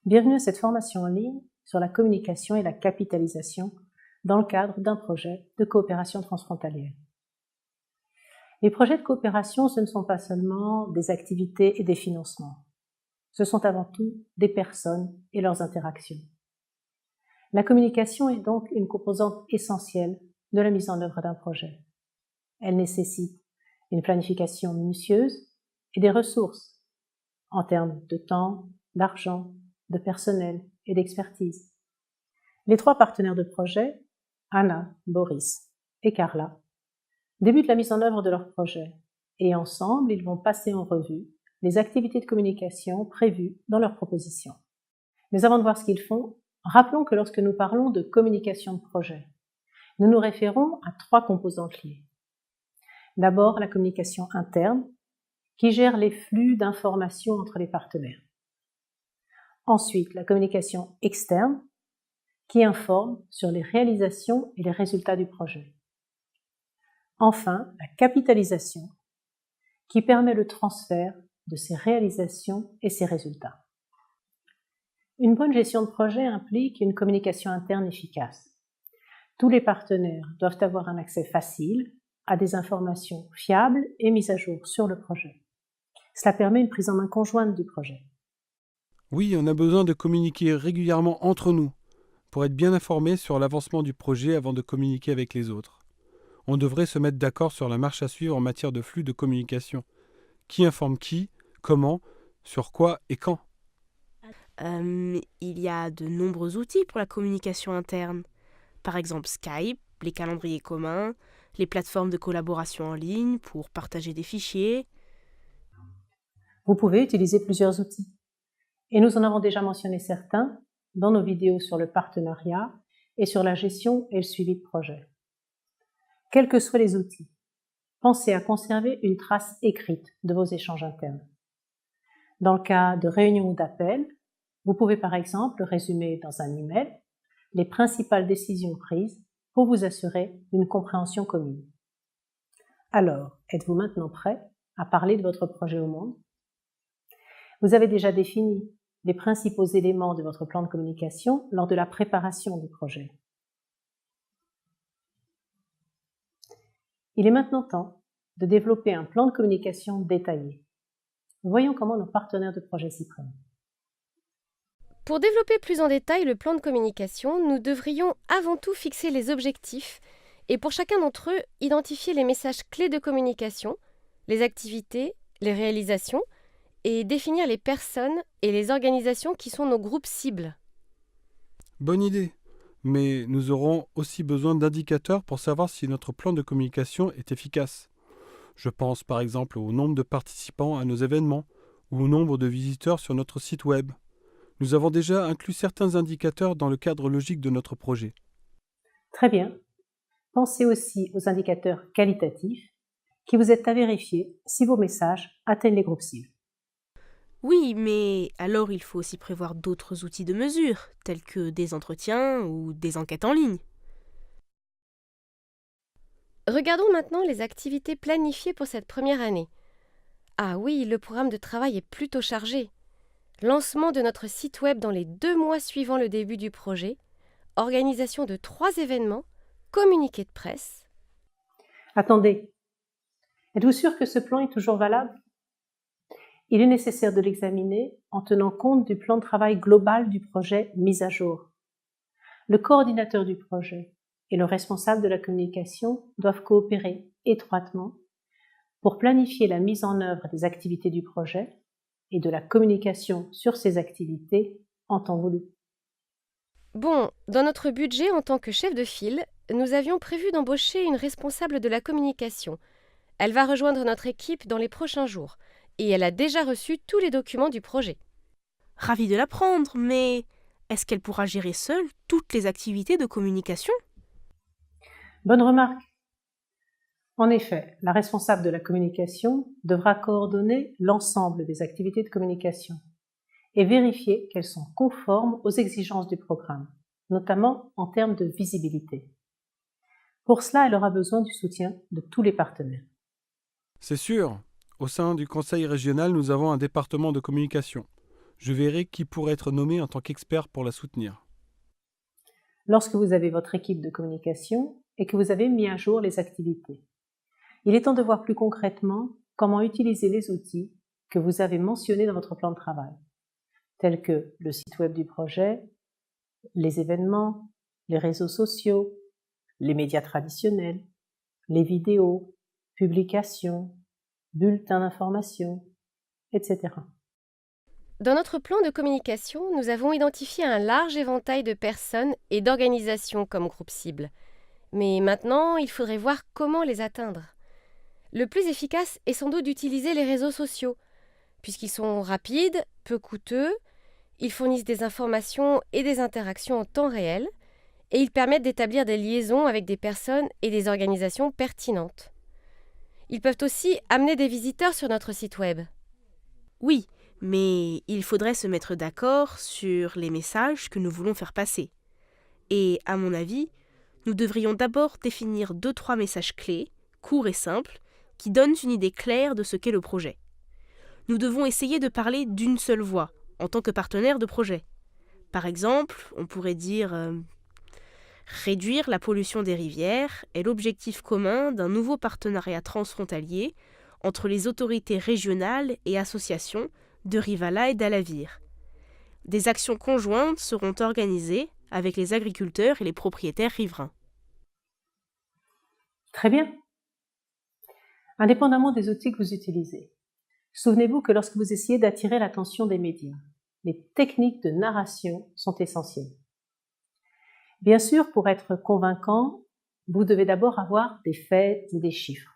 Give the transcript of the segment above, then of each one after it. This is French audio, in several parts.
Bienvenue à cette formation en ligne sur la communication et la capitalisation dans le cadre d'un projet de coopération transfrontalière. Les projets de coopération, ce ne sont pas seulement des activités et des financements. Ce sont avant tout des personnes et leurs interactions. La communication est donc une composante essentielle de la mise en œuvre d'un projet. Elle nécessite une planification minutieuse et des ressources en termes de temps, d'argent, de personnel et d'expertise. Les trois partenaires de projet, Anna, Boris et Carla, débutent la mise en œuvre de leur projet et ensemble, ils vont passer en revue les activités de communication prévues dans leur proposition. Mais avant de voir ce qu'ils font, rappelons que lorsque nous parlons de communication de projet, nous nous référons à trois composantes liées. D'abord, la communication interne, qui gère les flux d'informations entre les partenaires. Ensuite, la communication externe, qui informe sur les réalisations et les résultats du projet. Enfin, la capitalisation, qui permet le transfert de ces réalisations et ces résultats. Une bonne gestion de projet implique une communication interne efficace. Tous les partenaires doivent avoir un accès facile à des informations fiables et mises à jour sur le projet. Cela permet une prise en main conjointe du projet. Oui, on a besoin de communiquer régulièrement entre nous pour être bien informé sur l'avancement du projet avant de communiquer avec les autres. On devrait se mettre d'accord sur la marche à suivre en matière de flux de communication. Qui informe qui, comment, sur quoi et quand. Il y a de nombreux outils pour la communication interne. Par exemple Skype, les calendriers communs, les plateformes de collaboration en ligne pour partager des fichiers. Vous pouvez utiliser plusieurs outils. Et nous en avons déjà mentionné certains dans nos vidéos sur le partenariat et sur la gestion et le suivi de projet. Quels que soient les outils, pensez à conserver une trace écrite de vos échanges internes. Dans le cas de réunions ou d'appels, vous pouvez par exemple résumer dans un email les principales décisions prises pour vous assurer d'une compréhension commune. Alors, êtes-vous maintenant prêt à parler de votre projet au monde? Vous avez déjà défini les principaux éléments de votre plan de communication lors de la préparation du projet. Il est maintenant temps de développer un plan de communication détaillé. Voyons comment nos partenaires de projet s'y prennent. Pour développer plus en détail le plan de communication, nous devrions avant tout fixer les objectifs et pour chacun d'entre eux, identifier les messages clés de communication, les activités, les réalisations et définir les personnes et les organisations qui sont nos groupes cibles. Bonne idée. Mais nous aurons aussi besoin d'indicateurs pour savoir si notre plan de communication est efficace. Je pense par exemple au nombre de participants à nos événements ou au nombre de visiteurs sur notre site web. Nous avons déjà inclus certains indicateurs dans le cadre logique de notre projet. Très bien. Pensez aussi aux indicateurs qualitatifs qui vous aident à vérifier si vos messages atteignent les groupes cibles. Oui, mais alors il faut aussi prévoir d'autres outils de mesure, tels que des entretiens ou des enquêtes en ligne. Regardons maintenant les activités planifiées pour cette première année. Ah oui, le programme de travail est plutôt chargé. Lancement de notre site web dans les 2 mois suivant le début du projet, organisation de 3 événements, communiqué de presse. Attendez, êtes-vous sûr que ce plan est toujours valable? Il est nécessaire de l'examiner en tenant compte du plan de travail global du projet mis à jour. Le coordinateur du projet et le responsable de la communication doivent coopérer étroitement pour planifier la mise en œuvre des activités du projet et de la communication sur ces activités en temps voulu. Bon, dans notre budget en tant que chef de file, nous avions prévu d'embaucher une responsable de la communication. Elle va rejoindre notre équipe dans les prochains jours et elle a déjà reçu tous les documents du projet. Ravi de l'apprendre, mais est-ce qu'elle pourra gérer seule toutes les activités de communication? Bonne remarque. En effet, la responsable de la communication devra coordonner l'ensemble des activités de communication et vérifier qu'elles sont conformes aux exigences du programme, notamment en termes de visibilité. Pour cela, elle aura besoin du soutien de tous les partenaires. C'est sûr. Au sein du conseil régional, nous avons un département de communication. Je verrai qui pourrait être nommé en tant qu'expert pour la soutenir. Lorsque vous avez votre équipe de communication et que vous avez mis à jour les activités, il est temps de voir plus concrètement comment utiliser les outils que vous avez mentionnés dans votre plan de travail, tels que le site web du projet, les événements, les réseaux sociaux, les médias traditionnels, les vidéos, publications, bulletins d'information, etc. Dans notre plan de communication, nous avons identifié un large éventail de personnes et d'organisations comme groupe cible. Mais maintenant, il faudrait voir comment les atteindre. Le plus efficace est sans doute d'utiliser les réseaux sociaux, puisqu'ils sont rapides, peu coûteux, ils fournissent des informations et des interactions en temps réel, et ils permettent d'établir des liaisons avec des personnes et des organisations pertinentes. Ils peuvent aussi amener des visiteurs sur notre site web. Oui, mais il faudrait se mettre d'accord sur les messages que nous voulons faire passer. Et à mon avis, nous devrions d'abord définir 2-3 messages clés, courts et simples, qui donnent une idée claire de ce qu'est le projet. Nous devons essayer de parler d'une seule voix, en tant que partenaire de projet. Par exemple, on pourrait dire réduire la pollution des rivières est l'objectif commun d'un nouveau partenariat transfrontalier entre les autorités régionales et associations de Rivala et d'Alavir. Des actions conjointes seront organisées avec les agriculteurs et les propriétaires riverains. Très bien. Indépendamment des outils que vous utilisez, souvenez-vous que lorsque vous essayez d'attirer l'attention des médias, les techniques de narration sont essentielles. Bien sûr, pour être convaincant, vous devez d'abord avoir des faits et des chiffres.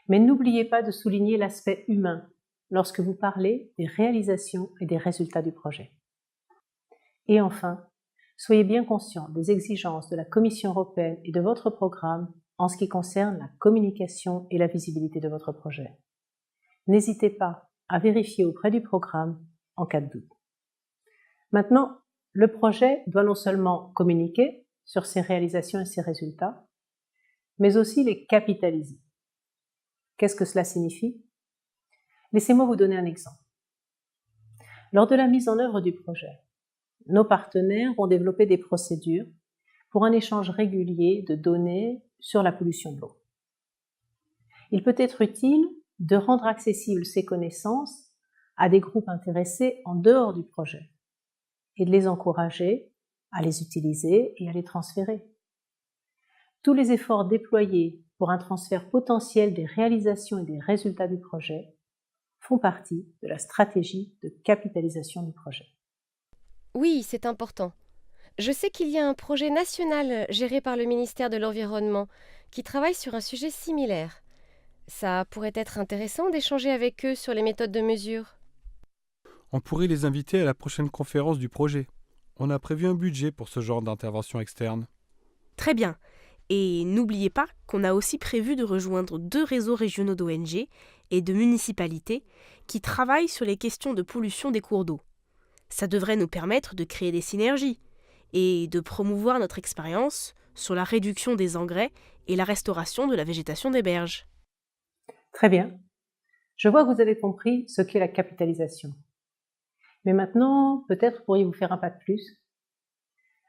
Mais n'oubliez pas de souligner l'aspect humain lorsque vous parlez des réalisations et des résultats du projet. Et enfin, soyez bien conscient des exigences de la Commission européenne et de votre programme en ce qui concerne la communication et la visibilité de votre projet. N'hésitez pas à vérifier auprès du programme en cas de doute. Maintenant, le projet doit non seulement communiquer sur ses réalisations et ses résultats, mais aussi les capitaliser. Qu'est-ce que cela signifie? Laissez-moi vous donner un exemple. Lors de la mise en œuvre du projet, nos partenaires vont développer des procédures pour un échange régulier de données sur la pollution de l'eau. Il peut être utile de rendre accessibles ces connaissances à des groupes intéressés en dehors du projet et de les encourager à les utiliser et à les transférer. Tous les efforts déployés pour un transfert potentiel des réalisations et des résultats du projet font partie de la stratégie de capitalisation du projet. Oui, c'est important. Je sais qu'il y a un projet national géré par le ministère de l'Environnement qui travaille sur un sujet similaire. Ça pourrait être intéressant d'échanger avec eux sur les méthodes de mesure. On pourrait les inviter à la prochaine conférence du projet. On a prévu un budget pour ce genre d'intervention externe. Très bien. Et n'oubliez pas qu'on a aussi prévu de rejoindre 2 réseaux régionaux d'ONG et de municipalités qui travaillent sur les questions de pollution des cours d'eau. Ça devrait nous permettre de créer des synergies et de promouvoir notre expérience sur la réduction des engrais et la restauration de la végétation des berges. Très bien. Je vois que vous avez compris ce qu'est la capitalisation. Mais maintenant, peut-être pourriez-vous faire un pas de plus.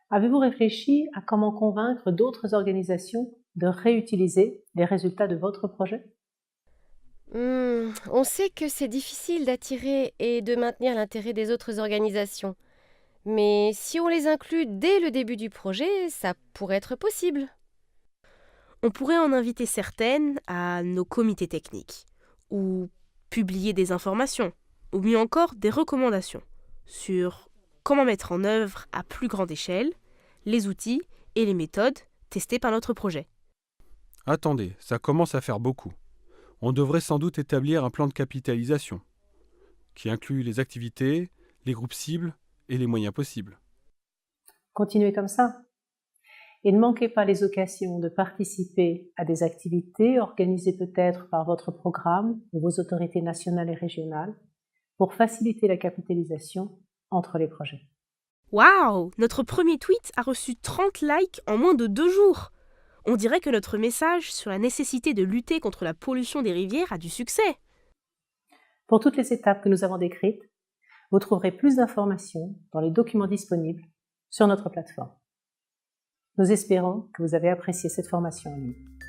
Avez-vous réfléchi à comment convaincre d'autres organisations de réutiliser les résultats de votre projet? On sait que c'est difficile d'attirer et de maintenir l'intérêt des autres organisations. Mais si on les inclut dès le début du projet, ça pourrait être possible. On pourrait en inviter certaines à nos comités techniques, ou publier des informations, ou mieux encore des recommandations sur comment mettre en œuvre à plus grande échelle les outils et les méthodes testés par notre projet. Attendez, ça commence à faire beaucoup. On devrait sans doute établir un plan de capitalisation, qui inclut les activités, les groupes cibles et les moyens possibles. Continuez comme ça. Et ne manquez pas les occasions de participer à des activités organisées peut-être par votre programme ou vos autorités nationales et régionales pour faciliter la capitalisation entre les projets. Waouh! Notre premier tweet a reçu 30 likes en moins de 2 jours. On dirait que notre message sur la nécessité de lutter contre la pollution des rivières a du succès. Pour toutes les étapes que nous avons décrites, Vous trouverez plus d'informations dans les documents disponibles sur notre plateforme. Nous espérons que vous avez apprécié cette formation en ligne.